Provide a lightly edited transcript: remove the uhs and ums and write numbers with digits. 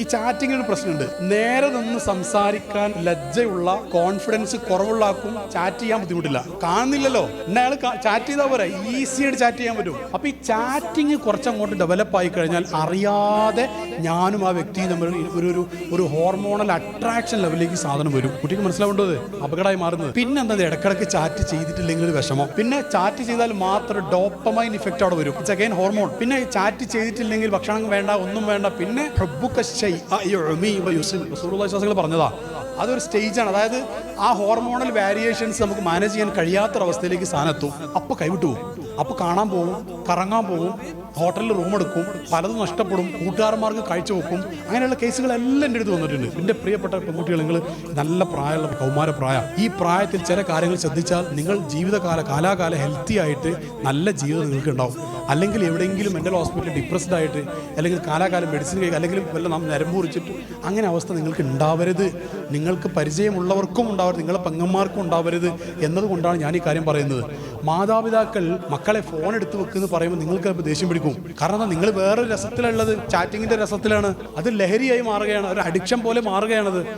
ഈ ചാറ്റിംഗ് ഒരു പ്രശ്നമുണ്ട്. നേരെ നിന്ന് സംസാരിക്കാൻ ലജ്ജയുള്ള, കോൺഫിഡൻസ് കുറവുള്ള ആക്കും ചാറ്റ് ചെയ്യാൻ ബുദ്ധിമുട്ടില്ല. കാണുന്നില്ലല്ലോ, എന്നെ അയാൾ ചാറ്റ് ചെയ്താൽ പോരാ, ഈസി ആയിട്ട് ചാറ്റ് ചെയ്യാൻ പറ്റും. അപ്പൊ ഈ ചാറ്റിംഗ് കുറച്ചങ്ങോട്ട് ഡെവലപ്പ് ആയി കഴിഞ്ഞാൽ അറിയാതെ ഞാനും ആ വ്യക്തിയും തമ്മിൽ ഒരു ഹോർമോണൽ അട്രാക്ഷൻ ലെവലിലേക്ക് സാധനം വരും. കുട്ടിക്ക് മനസ്സിലാവേണ്ടത് അപകടമായി മാറുന്നത്. പിന്നെ എന്താ, ഇടക്കിടക്ക് ചാറ്റ് ചെയ്തിട്ടില്ലെങ്കിൽ ഒരു വിഷമം. പിന്നെ ചാറ്റ് ചെയ്താൽ മാത്രം ഡോപ്പമൈൻ ഇഫക്റ്റ് അവിടെ വരും. It's again hormone. പിന്നെ ചാറ്റ് ചെയ്തിട്ടില്ലെങ്കിൽ ഭക്ഷണം വേണ്ട, ഒന്നും വേണ്ട. പിന്നെ പറഞ്ഞതാ, അതൊരു സ്റ്റേജാണ്. അതായത് ആ ഹോർമോണൽ വാരിയേഷൻസ് നമുക്ക് മാനേജ് ചെയ്യാൻ കഴിയാത്തൊരവസ്ഥയിലേക്ക് സാധനം എത്തും. അപ്പോൾ കൈവിട്ടു പോകും. അപ്പോൾ കാണാൻ പോകും, കറങ്ങാൻ പോകും, ഹോട്ടലിൽ റൂം എടുക്കും, പലതും നഷ്ടപ്പെടും, കൂട്ടുകാരന്മാർക്ക് കാഴ്ച വെക്കും. അങ്ങനെയുള്ള കേസുകളെല്ലാം എൻ്റെ അടുത്ത് വന്നിട്ടുണ്ട്. എൻ്റെ പ്രിയപ്പെട്ട പെൺകുട്ടികൾ, നിങ്ങൾ നല്ല പ്രായമുള്ള കൗമാരപ്രായം, ഈ പ്രായത്തിൽ ചില കാര്യങ്ങൾ ശ്രദ്ധിച്ചാൽ നിങ്ങൾ കാലാകാലം ഹെൽത്തി ആയിട്ട് നല്ല ജീവിതം നിങ്ങൾക്ക് ഉണ്ടാവും. അല്ലെങ്കിൽ എവിടെയെങ്കിലും മെൻ്റൽ ഹോസ്പിറ്റലിൽ ഡിപ്രസ്ഡ് ആയിട്ട്, അല്ലെങ്കിൽ കാലാകാലം മെഡിസിൻ കഴിക്കുക, അല്ലെങ്കിൽ വല്ല നാം നരമ്പ് മുറിച്ചിട്ട് അങ്ങനെ അവസ്ഥ നിങ്ങൾക്ക് ഉണ്ടാവരുത്. നിങ്ങൾക്ക് പരിചയമുള്ളവർക്കും ഉണ്ടാവരുത്, നിങ്ങളെ പെങ്ങന്മാർക്കും ഉണ്ടാവരുത് എന്നതുകൊണ്ടാണ് ഞാൻ ഈ കാര്യം പറയുന്നത്. മാതാപിതാക്കൾ മക്കളെ ഫോൺ എടുത്ത് വെക്കുമെന്ന് പറയുമ്പോൾ നിങ്ങൾക്ക് ദേഷ്യം പിടിക്കും. കാരണം നിങ്ങൾ വേറൊരു രസത്തിലുള്ളത്, ചാറ്റിങ്ങിൻ്റെ രസത്തിലാണ്. അത് ലഹരിയായി മാറുകയാണ്, ഒരു അഡിക്ഷൻ പോലെ മാറുകയാണത്.